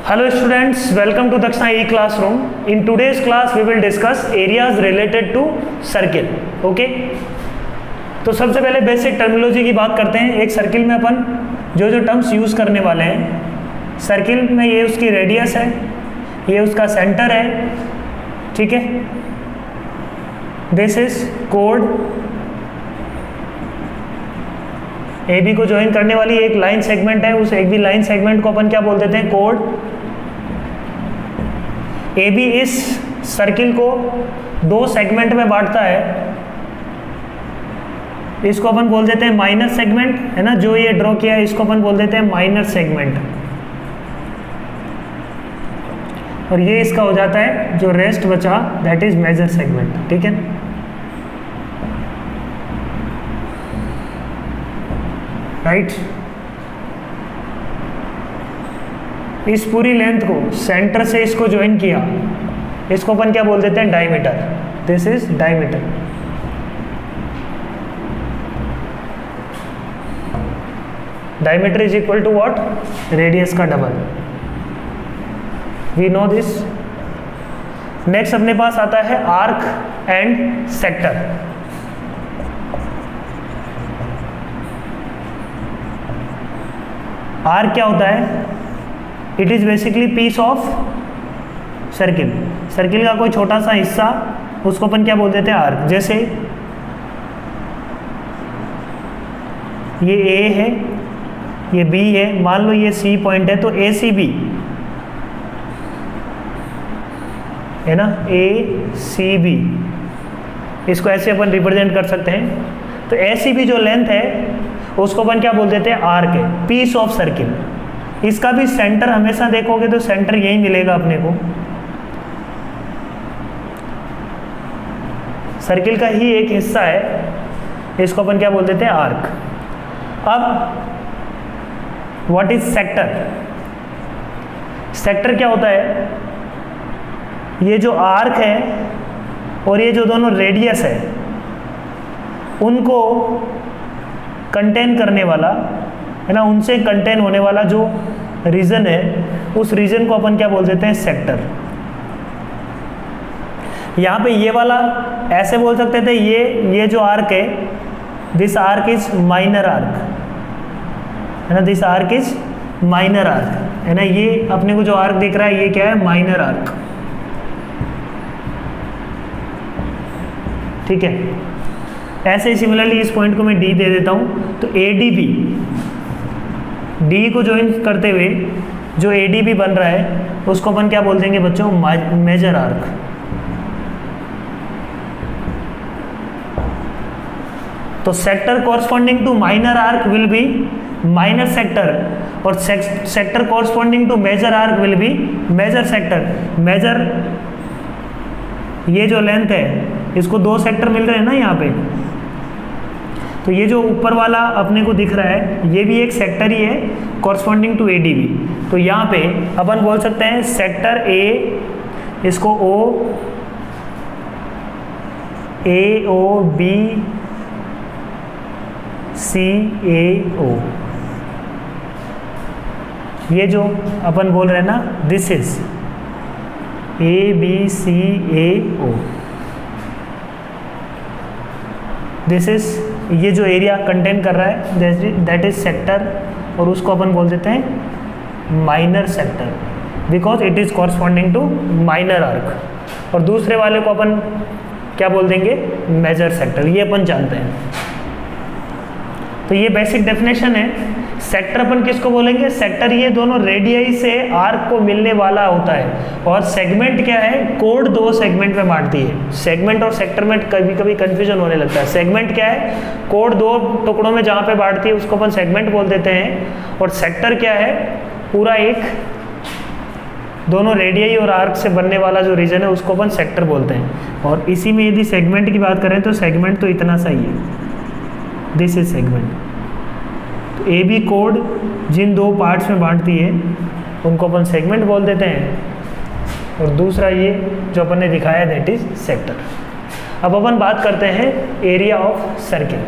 Hello students, welcome to Dakshina E-Classroom. In today's class we will discuss areas related to circle. Okay? तो सबसे पहले basic terminology की बात करते हैं. एक सर्किल में अपन जो जो टर्म्स यूज़ करने वाले हैं, सर्किल में ये उसकी रेडियस है, ये उसका सेंटर है, ठीक है. This is code. A B को ज्वाइन करने वाली एक लाइन सेगमेंट है, उस एक भी लाइन सेगमेंट को अपन क्या बोल देते हैं, कोड. ए बी इस सर्किल को दो सेगमेंट में बांटता है, इसको अपन बोल देते हैं माइनर सेगमेंट, है ना. जो ये ड्रॉ किया है इसको अपन बोल देते हैं माइनर सेगमेंट, और ये इसका हो जाता है जो रेस्ट बचा, दैट इज मेजर सेगमेंट. ठीक है. राइट. इस पूरी लेंथ को सेंटर से इसको ज्वाइन किया, इसको अपन क्या बोल देते हैं, diameter. This is diameter. Diameter is equal to what, radius का double. We know this. Next अपने पास आता है आर्क एंड सेक्टर. आर्क क्या होता है, it is basically piece of circle. Circle का कोई छोटा सा हिस्सा, उसको अपन क्या बोल देते हैं, आर्क. जैसे ये ए है, ये बी है, मान लो ये सी पॉइंट है, तो ए सी बी है ना, ए सी बी, इसको ऐसे अपन रिप्रेजेंट कर सकते हैं. तो ए सी बी जो लेंथ है उसको अपन क्या बोल देते हैं, आर्क है, पीस ऑफ सर्किल. इसका भी सेंटर हमेशा देखोगे तो सेंटर यही मिलेगा अपने को, सर्किल का ही एक हिस्सा है, इसको अपन क्या बोल देते हैं, आर्क. अब व्हाट इज सेक्टर. सेक्टर क्या होता है, ये जो आर्क है और ये जो दोनों रेडियस है उनको कंटेन करने वाला, है ना, उनसे कंटेन होने वाला जो रीजन है, उस रीजन को अपन क्या बोल देते हैं, सेक्टर. यहाँ पे ये वाला ऐसे बोल सकते थे, ये जो आर्क है, this arc is minor arc, है ना, this arc is minor arc, है ना. ये अपने को जो आर्क दिख रहा है ये क्या है, माइनर आर्क. ठीक है. ऐसे ही सिमिलरली इस पॉइंट को मैं डी दे देता हूं, तो ए डी बी, डी को ज्वाइन करते हुए जो ए डी बी बन रहा है उसको अपन क्या बोल देंगे बच्चों, मेजर आर्क. तो sector corresponding to minor arc will be minor sector, और sector corresponding to major arc will be major sector. Major, ये जो लेंथ है इसको दो सेक्टर मिल रहे हैं ना यहाँ पे, तो ये जो ऊपर वाला अपने को दिख रहा है ये भी एक सेक्टर ही है corresponding to A D B. तो यहाँ पे अपन बोल सकते हैं सेक्टर ए, इसको ओ बी सी ए ओ, ये जो अपन बोल रहे हैं ना, this is A B C A O. This is, ये जो एरिया कंटेन कर रहा है दैट इज सेक्टर, और उसको अपन बोल देते हैं minor sector, because it is corresponding to minor arc. और दूसरे वाले को अपन क्या बोल देंगे, मेजर सेक्टर. ये अपन जानते हैं. तो ये बेसिक डेफिनेशन है. सेक्टर अपन किसको बोलेंगे, सेक्टर ये दोनों रेडियस से आर्क को मिलने वाला होता है. और सेगमेंट क्या है, कोड दो सेगमेंट में बांटती है. सेगमेंट और सेक्टर में कभी कभी कंफ्यूजन होने लगता है. सेगमेंट क्या है, कोड दो टुकड़ों में जहाँ पे बांटती है उसको अपन सेगमेंट बोल देते हैं. और सेक्टर क्या है, पूरा एक दोनों रेडियस और आर्क से बनने वाला जो रीजन है उसको अपन सेक्टर बोलते हैं. और इसी में यदि सेगमेंट की बात करें तो सेगमेंट तो इतना सा ही है, दिस इज सेगमेंट. तो ए बी कोड जिन दो पार्ट्स में बांटती है उनको अपन सेगमेंट बोल देते हैं, और दूसरा ये जो अपन ने दिखाया दैट इज सेक्टर. अब अपन बात करते हैं area of circle.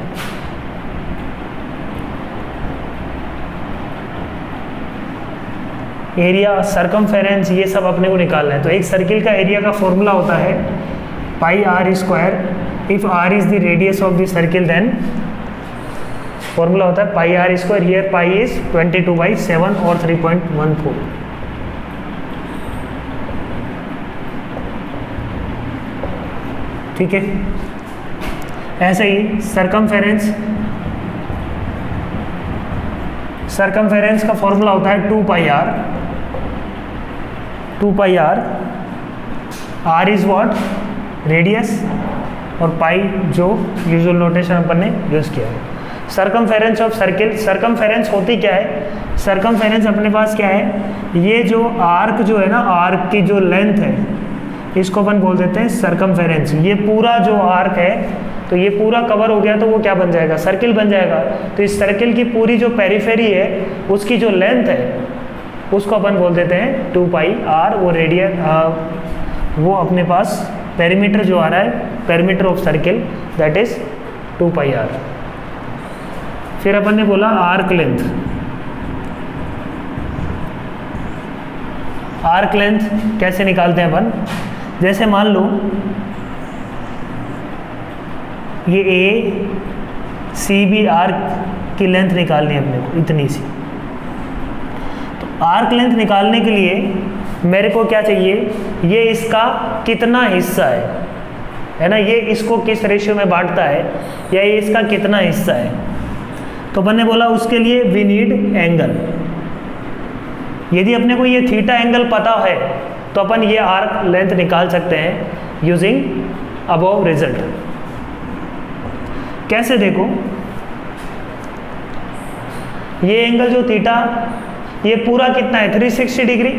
Area, circumference, ये सब अपने को निकालना है। तो एक सर्किल का एरिया का फॉर्मूला होता है pi r square. If r is the radius of the circle then formula होता है pi r square. Here pi is 22/7 और 3.14। ठीक है, ऐसे ही सरकमफेरेंस का फॉर्मूला होता है 2 pi r. 2 pi r, r is what, radius, और पाई जो यूजुअल नोटेशन अपन ने यूज़ किया है। सरकमफेरेंस ऑफ सर्किल, सरकमफेरेंस होती क्या है? सरकमफेरेंस अपने पास क्या है, ये जो आर्क जो है ना, आर्क की जो लेंथ है इसको अपन बोल देते हैं सरकमफेरेंस। ये पूरा जो आर्क है तो ये पूरा कवर हो गया तो वो क्या बन जाएगा, सर्किल बन जाएगा। तो इस सर्किल की पूरी जो पेरिफेरी है उसकी जो लेंथ है उसको अपन बोल देते हैं 2 पाई आर। वो रेडियस वो अपने पास पेरीमीटर जो आ रहा है, perimeter of circle, that is 2 pi r. फिर अपन ने बोला आर्क लेंथ। आर्क लेंथ कैसे निकालते हैं अपन? जैसे मान लो ये ए सी बी आर्क की लेंथ निकालनी है अपने को, इतनी सी। तो आर्क लेंथ निकालने के लिए मेरे को क्या चाहिए, ये इसका कितना हिस्सा है ना, ये इसको किस रेशियो में बांटता है, या ये इसका कितना हिस्सा है। तो अपन ने बोला उसके लिए वी नीड एंगल। यदि अपने को ये थीटा एंगल पता है तो अपन ये आर्क लेंथ निकाल सकते हैं यूजिंग अबव रिजल्ट। कैसे? देखो, ये एंगल जो थीटा, ये पूरा कितना है, 360 डिग्री।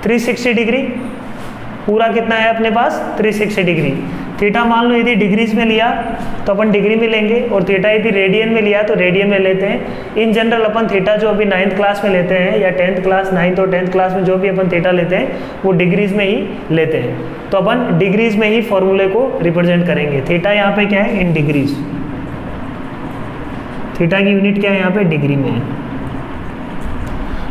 360 डिग्री पूरा कितना है अपने पास, 360 डिग्री। थीटा मान लो यदि डिग्रीज में लिया तो अपन डिग्री में लेंगे, और थीटा यदि रेडियन में लिया तो रेडियन में लेते हैं। इन जनरल अपन थीटा जो अभी 9th क्लास में लेते हैं, या 10th क्लास, 9th और 10th क्लास में जो भी अपन थीटा लेते हैं वो डिग्रीज में ही लेते हैं। तो अपन डिग्रीज में ही फॉर्मूले को रिप्रेजेंट करेंगे। थीटा यहाँ पे क्या है, इन डिग्रीज। थीटा की यूनिट क्या है यहाँ पे, डिग्री में है।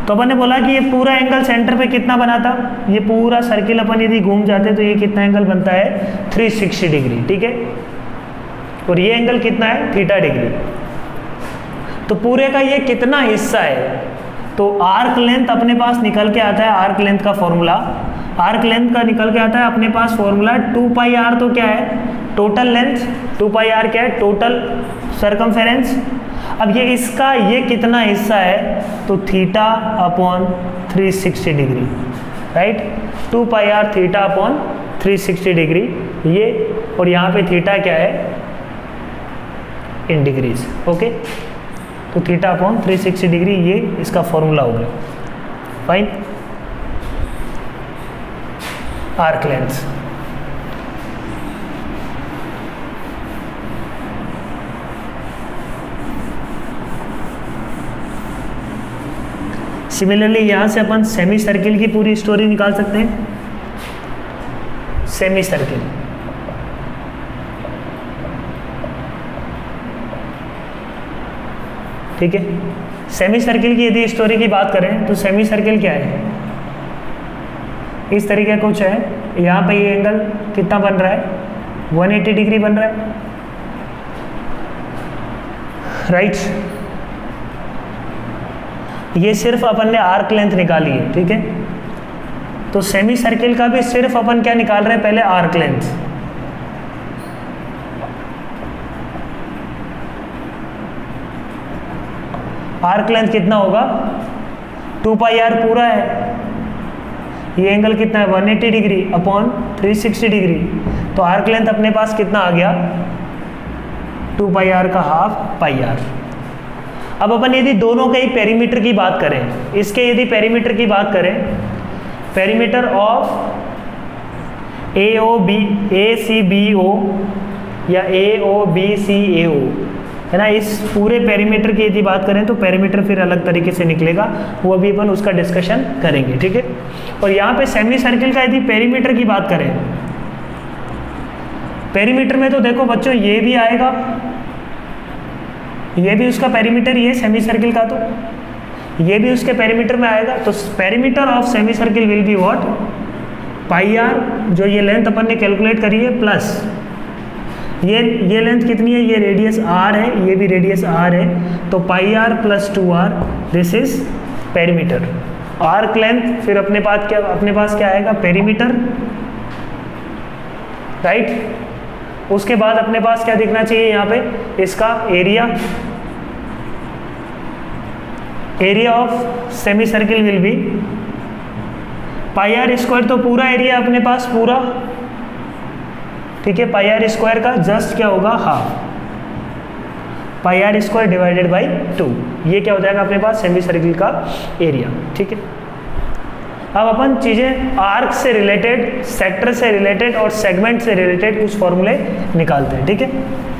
तो अपन ने बोला कि ये पूरा एंगल सेंटर पे कितना बना था, ये पूरा सर्किल अपन यदि घूम जाते तो ये कितना एंगल बनता है, 360 डिग्री। ठीक है, और ये एंगल कितना है, थीटा डिग्री। तो पूरे का ये कितना हिस्सा है, तो आर्क लेंथ अपने पास निकल के आता है। आर्क लेंथ का फॉर्मूला, आर्क लेंथ का निकल के आता है अपने पास फॉर्मूला 2 पाई आर। तो क्या है, टोटल लेंथ। 2 पाई आर क्या है, टोटल सरकमफेरेंस। अब ये इसका ये कितना हिस्सा है, तो theta upon 360 degree, right. 2 pi r theta upon 360 degree ये, और यहाँ पे थीटा क्या है, इन डिग्रीज। ओके, तो थीटा अपॉन 360 डिग्री ये इसका फॉर्मूला हो गया। फाइन। Arc length. सिमिलरली यहाँ से अपन सेमी सर्किल की पूरी स्टोरी निकाल सकते हैं। सेमी सर्किल, ठीक है। सेमी सर्किल की यदि स्टोरी की बात करें तो सेमी सर्किल क्या है, इस तरीके का कुछ है। यहाँ पे ये एंगल कितना बन रहा है, 180 डिग्री बन रहा है, राइट। ये सिर्फ अपन ने आर्क लेंथ निकाली है, ठीक है। तो सेमी सर्किल का भी सिर्फ अपन क्या निकाल रहे हैं, पहले आर्क लेंथ। आर्क लेंथ कितना होगा, 2 पाई आर पूरा है, ये एंगल कितना है 180 डिग्री अपॉन 360 डिग्री। तो आर्क लेंथ अपने पास कितना आ गया, 2 पाई आर का हाफ पाई आर। अब अपन यदि दोनों के ही पेरीमीटर की बात करें, इसके यदि पेरीमीटर की बात करें, पेरीमीटर ऑफ ACBO या AOBCAO है ना, इस पूरे पेरीमीटर की यदि बात करें तो पेरीमीटर फिर अलग तरीके से निकलेगा, वो भी अपन उसका डिस्कशन करेंगे, ठीक है। और यहाँ पे सेमी सर्किल का यदि पेरीमीटर की बात करें, पेरीमीटर में तो देखो बच्चों ये भी आएगा, ये भी उसका पेरीमीटर ही है सेमी सर्किल का। तो ये भी उसके पेरीमीटर में आएगा। तो perimeter of semi circle will be what, pi r, जो ये लेंथ अपन ने कैलकुलेट करी है, प्लस ये लेंथ कितनी है, ये रेडियस आर है, ये भी रेडियस आर है, तो pi r plus 2r, this is perimeter. Arc length, फिर अपने पास क्या आएगा, पेरीमीटर, राइट। उसके बाद अपने पास क्या दिखना चाहिए यहाँ पे, इसका area of semi circle will be pi r square, तो पूरा एरिया अपने पास पूरा, ठीक है, पाई आर स्क्वायर का जस्ट क्या होगा, half, pi r square divided by 2, ये क्या हो जाएगा अपने पास, सेमी सर्किल का एरिया, ठीक है। अब अपन चीज़ें आर्क से रिलेटेड, सेक्टर से रिलेटेड और सेगमेंट से रिलेटेड कुछ फॉर्मूले निकालते हैं, ठीक है।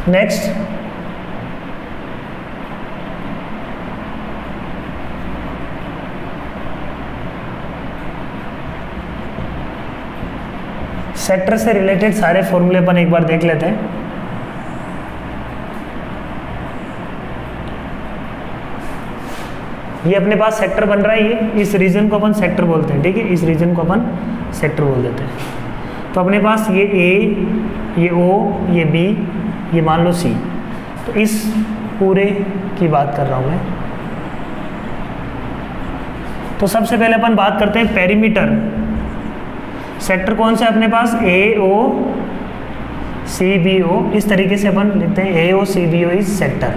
नेक्स्ट, सेक्टर से रिलेटेड सारे फॉर्मूले अपन एक बार देख लेते हैं। ये अपने पास सेक्टर बन रहा है, ये इस रीजन को अपन सेक्टर बोलते हैं, ठीक है, इस रीजन को अपन सेक्टर बोल देते हैं। तो अपने पास ये ए, ये ओ, ये बी, ये मान लो सी, तो इस पूरे की बात कर रहा हूँ मैं। तो सबसे पहले अपन बात करते हैं पेरीमीटर। सेक्टर कौन सा है अपने पास, ए ओ सी बी ओ, इस तरीके से अपन लिखते हैं, A O C B O is sector.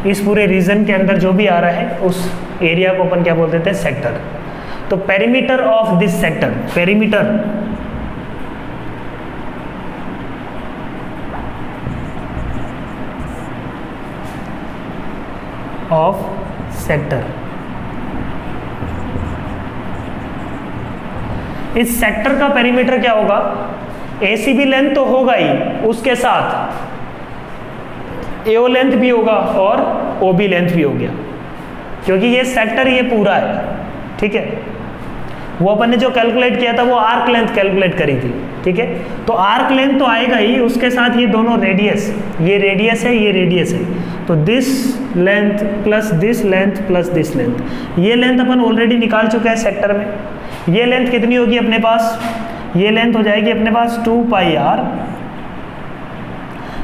इस पूरे रीजन के अंदर जो भी आ रहा है उस एरिया को अपन क्या बोल देते हैं, सेक्टर। तो perimeter of this sector, perimeter of sector, इस सेक्टर का पेरीमीटर क्या होगा, एसीबी लेंथ तो होगा ही, उसके साथ एओ लेंथ भी होगा और ओबी लेंथ भी हो गया, क्योंकि ये सेक्टर ये पूरा है, ठीक है। वो अपन ने जो कैलकुलेट किया था वो आर्क लेंथ कैलकुलेट करी थी, ठीक है। तो आर्क लेंथ तो आएगा ही, उसके साथ ये दोनों रेडियस, ये रेडियस है, ये रेडियस है, तो this length plus this length plus this length, ये लेंथ अपन ऑलरेडी निकाल चुके हैं सेक्टर में। ये लेंथ कितनी होगी अपने पास, ये लेंथ हो जाएगी अपने पास 2 पाई आर।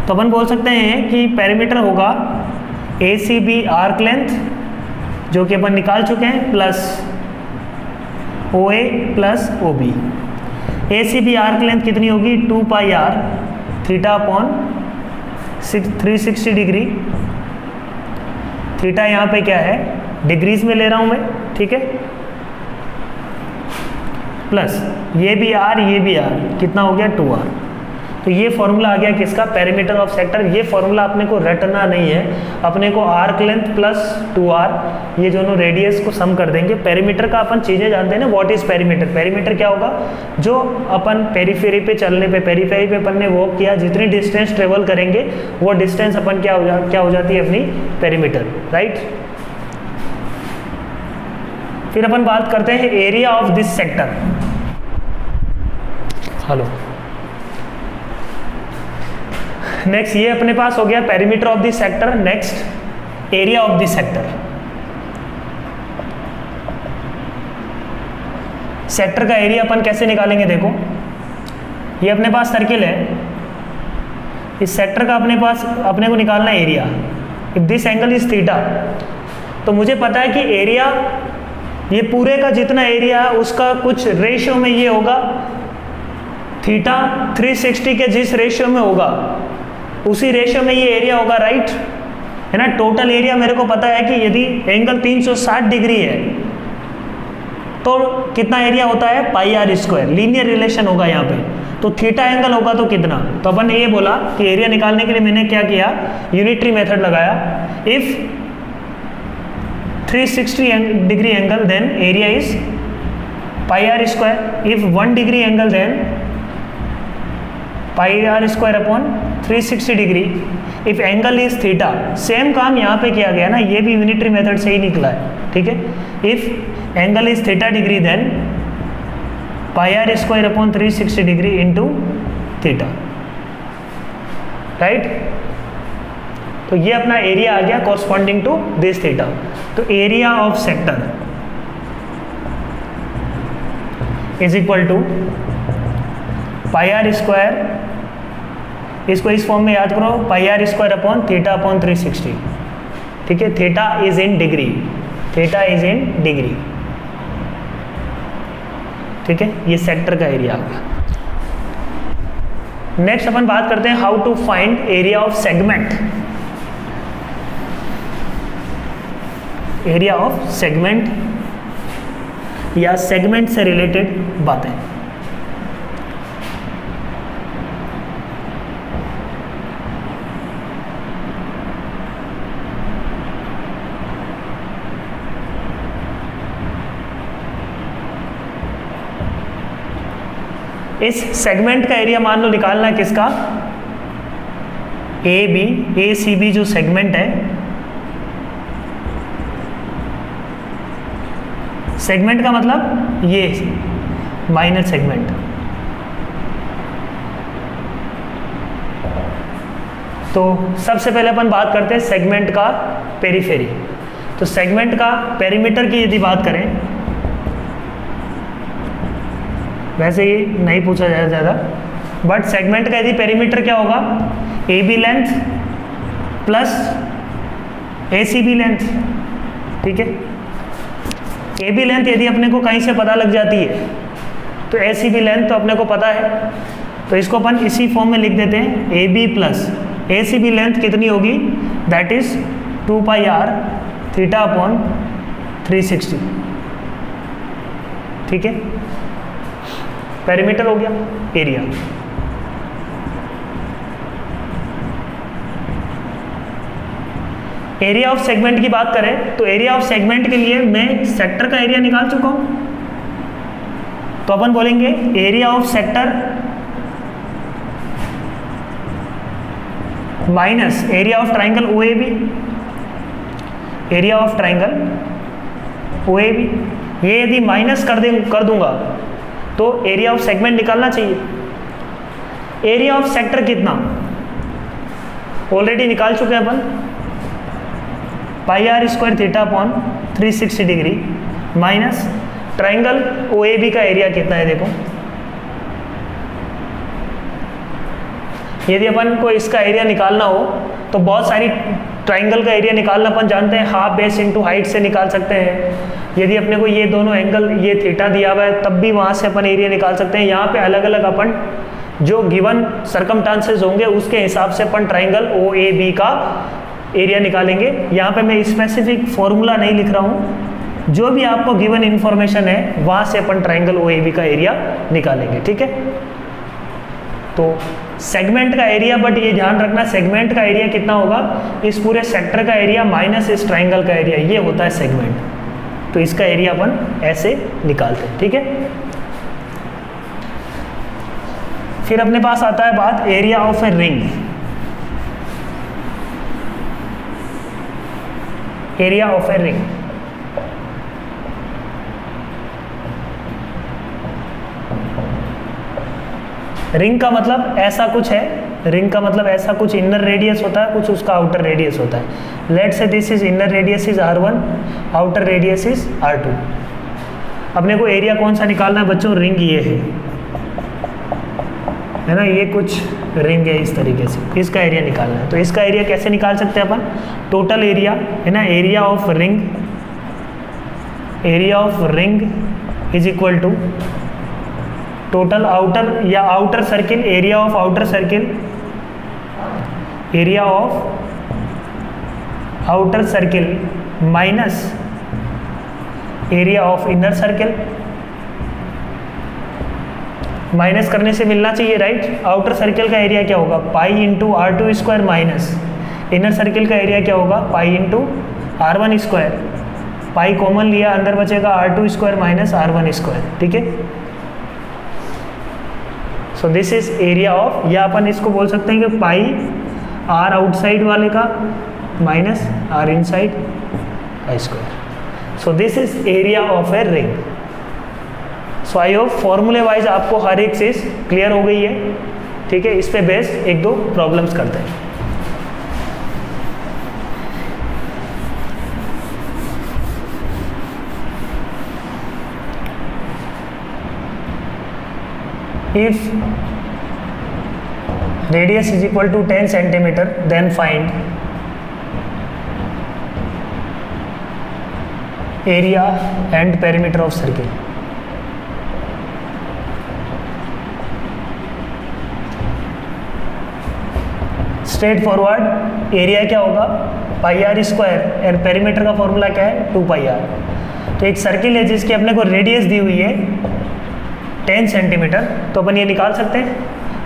तो अपन बोल सकते हैं कि पेरीमीटर होगा A C B arc length, जो कि अपन निकाल चुके हैं, plus O A plus O B. A C B arc length कितनी होगी, 2 pi r theta upon 360 degree. Theta यहाँ पे क्या है, डिग्रीज में ले रहा हूँ मैं, ठीक है, प्लस ये भी आर, ये भी आर, कितना हो गया 2r। तो ये फॉर्मूला आ गया किसका, पेरीमीटर ऑफ सेक्टर। ये फॉर्मूला अपने को रटना नहीं है, अपने को आर्क लेंथ प्लस 2r, ये दोनों रेडियस को सम कर देंगे। पेरीमीटर का अपन चीज़ें जानते हैं ना, व्हाट इज पेरीमीटर। पेरीमीटर क्या होगा, जो अपन पेरीफेरी पे चलने पे, पेरीफेरी पे अपन ने वॉक किया, जितनी डिस्टेंस ट्रेवल करेंगे वो डिस्टेंस अपन क्या हो जाती है अपनी पेरीमीटर, राइट। फिर अपन बात करते हैं area of this sector. Hello, next ये अपने पास हो गया perimeter of this sector. Next area of this sector. Sector का एरिया अपन कैसे निकालेंगे, देखो ये अपने पास सर्किल है, इस सेक्टर का अपने को निकालना है area. If this angle is theta, तो मुझे पता है कि एरिया, ये पूरे का जितना एरिया है उसका कुछ रेशियो में ये होगा, थीटा 360 के जिस रेशियो में होगा उसी रेशियो में ये एरिया होगा, राइट, है ना। टोटल एरिया मेरे को पता है कि यदि एंगल 360 डिग्री है तो कितना एरिया होता है, pi r square. Linear relation होगा यहाँ पे, तो थीटा एंगल होगा तो कितना। तो अपन ने ये बोला कि एरिया निकालने के लिए मैंने क्या किया, यूनिटरी मेथड लगाया। If 360 degree angle, then area is pi r square, if 1 degree angle then pi r square upon 360 degree if angle is theta. Same काम यहाँ पे किया गया ना, ये भी यूनिटरी मेथड से ही निकला है, ठीक है। If angle is theta degree then pi r square upon 360 degree into theta, right. तो ये अपना एरिया आ गया कॉरस्पॉन्डिंग टू दिस थीटा। तो area of sector is equal to pi r square, इसको इस फॉर्म में याद करो, pi r square upon theta upon 360, ठीक है। Theta is in degree, theta is in degree, ठीक है। ये सेक्टर का एरिया आ गया। नेक्स्ट अपन बात करते हैं how to find area of segment. Area of segment या सेगमेंट से रिलेटेड बातें। इस सेगमेंट का एरिया मान लो निकालना है किसका, ए सी बी जो सेगमेंट है, सेगमेंट का मतलब ये माइनर सेगमेंट। तो सबसे पहले अपन बात करते हैं सेगमेंट का पेरीफेरी। तो सेगमेंट का पेरीमीटर की यदि बात करें, वैसे ही नहीं पूछा जाए ज़्यादा, बट सेगमेंट का यदि पेरीमीटर क्या होगा, A B length plus A C B length, ठीक है। ए बी लेंथ यदि अपने को कहीं से पता लग जाती है तो ए सी बी लेंथ तो अपने को पता है, तो इसको अपन इसी फॉर्म में लिख देते हैं, A B plus A C B length कितनी होगी, that is 2 pi r theta upon 360, ठीक है। पेरीमीटर हो गया एरिया। एरिया ऑफ सेगमेंट की बात करें तो एरिया ऑफ सेगमेंट के लिए मैं सेक्टर का एरिया निकाल चुका हूं, तो अपन बोलेंगे area of sector minus area of triangle O A B, area of triangle O A B. ये यदि माइनस कर दूंगा तो एरिया ऑफ सेगमेंट निकालना चाहिए। एरिया ऑफ सेक्टर कितना ऑलरेडी निकाल चुके हैं अपन, pi r square theta upon 360 degree minus triangle O A B का एरिया कितना है, देखो। यदि अपन को इसका एरिया निकालना हो तो बहुत सारी ट्राइंगल का एरिया निकालना अपन जानते हैं, हाफ बेस इंटू हाइट से निकाल सकते हैं। यदि अपने को ये दोनों एंगल ये थीटा दिया हुआ है तब भी वहाँ से अपन एरिया निकाल सकते हैं। यहाँ पे अलग अलग अपन जो गिवन सर्कमस्टांसेस होंगे उसके हिसाब से अपन ट्राइंगल ओ ए बी का एरिया निकालेंगे। यहाँ पे मैं स्पेसिफिक फॉर्मूला नहीं लिख रहा हूँ, जो भी आपको गिवन इन्फॉर्मेशन है वहाँ से अपन ट्राइंगल ओ ए बी का एरिया निकालेंगे, ठीक है। तो सेगमेंट का एरिया, बट ये ध्यान रखना सेगमेंट का एरिया कितना होगा, इस पूरे सेक्टर का एरिया माइनस इस ट्राइंगल का एरिया, ये होता है सेगमेंट। तो इसका एरिया अपन ऐसे निकालते हैं, ठीक है। फिर अपने पास आता है बात area of a ring. Area of a ring, ring का मतलब ऐसा कुछ है, रिंग का मतलब ऐसा कुछ इनर रेडियस होता है, कुछ उसका आउटर रेडियस होता है। लेट से this is inner radius is r1, outer radius is r2। अपने को एरिया कौन सा निकालना है बच्चों, रिंग ये है ना, ये कुछ रिंग है इस तरीके से, इसका एरिया निकालना है। तो इसका एरिया कैसे निकाल सकते हैं अपन, टोटल एरिया है ना, area of ring, area of ring is equal to total outer या outer circle, area of outer circle, area of outer circle minus area of inner circle. Minus करने से मिलना चाहिए, राइट। आउटर सर्किल का area क्या होगा, pi into r2 square minus inner circle का area क्या होगा, pi into r1 square. Pi common लिया, अंदर बचेगा R2 square minus R1 square, ठीक है। So this is area of, या अपन इसको बोल सकते हैं कि पाई R आउटसाइड वाले का minus R inside I square. So this is area of a ring. So I hope फॉर्मूले वाइज आपको हर एक चीज़ क्लियर हो गई है, ठीक है। इस पे बेस एक दो प्रॉब्लम्स करते हैं। If radius is equal to 10 centimeter, then find area and perimeter of circle. Straight forward, area क्या होगा पाई आर स्क्वायर, एंड पेरीमीटर का फॉर्मूला क्या है 2 पाई आर। तो एक सर्किल है जिसकी अपने को रेडियस दी हुई है 10 सेंटीमीटर, तो अपन ये निकाल सकते हैं।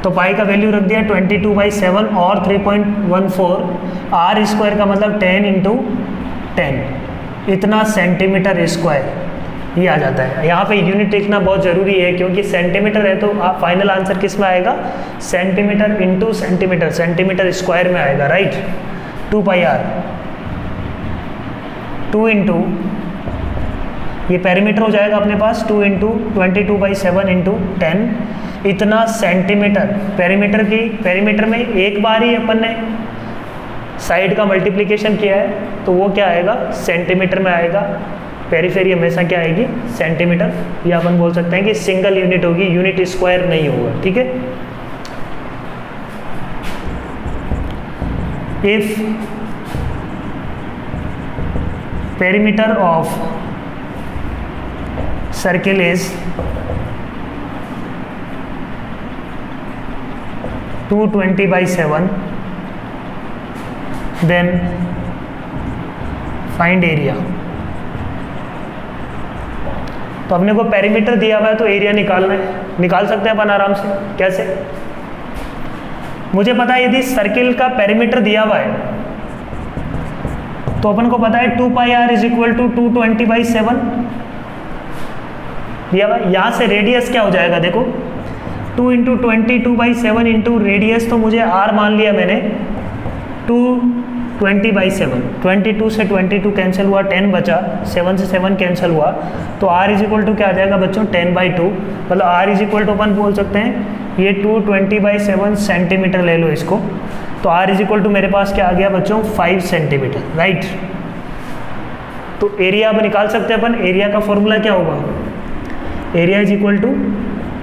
तो पाई का वैल्यू रख दिया 22/7 और 3.14, आर स्क्वायर का मतलब 10 × 10, इतना सेंटीमीटर स्क्वायर ये आ जाता है। यहाँ पे यूनिट लिखना बहुत ज़रूरी है, क्योंकि सेंटीमीटर है तो आप फाइनल आंसर किस में आएगा, centimetre into centimetre, centimetre square में आएगा, राइट। 2 पाई आर, 2 इंटू ये पेरीमीटर हो जाएगा अपने पास 2 × 22/7 × 10, इतना सेंटीमीटर। पेरीमीटर में एक बार ही अपन ने साइड का मल्टीप्लिकेशन किया है, तो वो क्या आएगा सेंटीमीटर में आएगा। पेरीफेरी हमेशा क्या आएगी सेंटीमीटर, या अपन बोल सकते हैं कि सिंगल यूनिट होगी, यूनिट स्क्वायर नहीं होगा, ठीक है। If perimeter of circle is 220/7, then find area. तो अपने को पेरीमीटर दिया हुआ है तो एरिया निकालना है, निकाल सकते हैं अपन आराम से। कैसे, मुझे पता है यदि सर्किल का पेरीमीटर दिया हुआ है तो अपन को पता है 2 pi are is equal to 220/7 दिया हुआ। यहाँ से रेडियस क्या हो जाएगा, देखो 2 × 22/7 इंटू रेडियस, तो मुझे आर मान लिया मैंने 220/7, 22 से 22 कैंसिल हुआ, 10 बचा, 7 से 7 कैंसिल हुआ, तो r इज इक्वल टू क्या आ जाएगा बच्चों 10/2, मतलब r इज इक्वल टू अपन बोल सकते हैं ये 220/7 सेंटीमीटर ले लो इसको, तो r इज इक्वल टू मेरे पास क्या आ गया बच्चों 5 सेंटीमीटर, राइट। तो एरिया अब निकाल सकते हैं अपन। एरिया का फॉर्मूला क्या होगा, area is equal to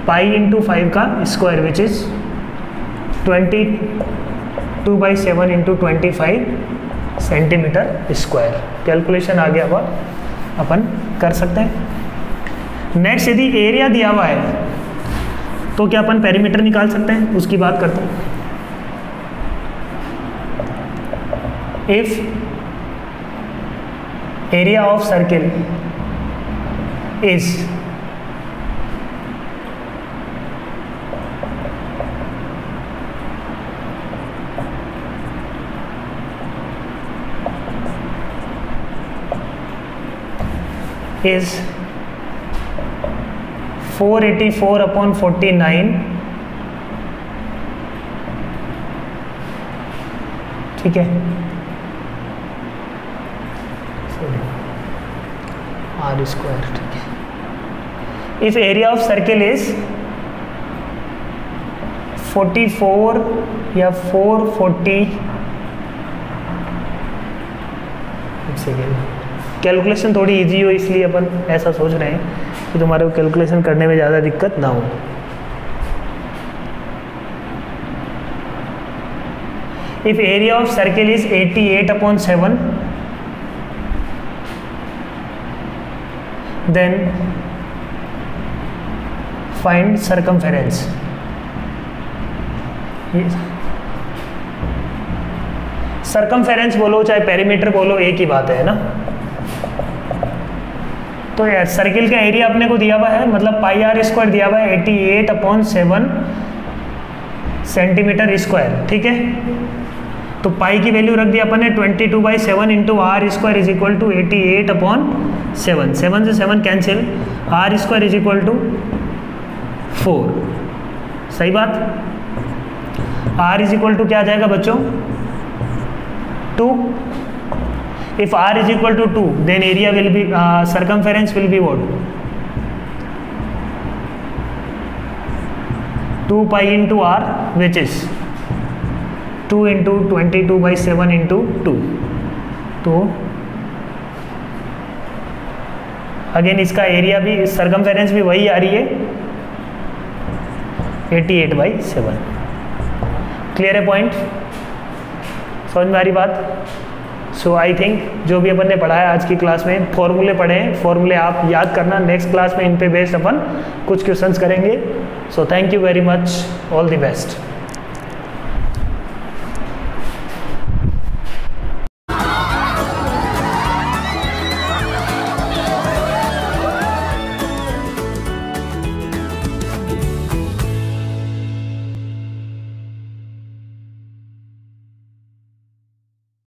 pi × 5 का square, which is 22/7 × 25 centimetre square. Calculation आ गया हुआ, अपन कर सकते हैं। नेक्स्ट, यदि एरिया दिया हुआ है तो क्या अपन पेरीमीटर निकाल सकते हैं, उसकी बात करते हैं। If area of circle is is 484/49, ठीक है, आर स्क्वायर, ठीक है। If area of circle is 44 या 440, एक सेकेंड, कैलकुलेशन थोड़ी इजी हो इसलिए अपन ऐसा सोच रहे हैं कि तुम्हारे को कैलकुलेशन करने में ज़्यादा दिक्कत ना हो। If area of circle is 88/7, then find circumference. Circumference बोलो चाहे पेरीमीटर बोलो, एक ही बात है ना। तो यार सर्किल का एरिया अपने को दिया हुआ है, मतलब पाई आर स्क्वायर दिया हुआ है 88/7 सेंटीमीटर स्क्वायर, ठीक है। तो पाई की वैल्यू रख दी अपन ने 22/7 into r square is equal to 88/7, 7 से 7 cancel, r square is equal to 4, सही बात। आर इज इक्वल टू क्या आ जाएगा बच्चों 2। If r is equal to 2 then area will be circumference will be what 2 pi into r which is 2 into 22/7 into 2। तो again इसका area भी circumference भी वही आ रही है 88/7। क्लियर है पॉइंट, समझ में आ रही बात। सो आई थिंक जो भी अपन ने पढ़ा है आज की क्लास में, फॉर्मूले पढ़े हैं, फॉर्मूले आप याद करना, नेक्स्ट क्लास में इन पे बेस्ड अपन कुछ क्वेश्चंस करेंगे। So thank you very much, all the best.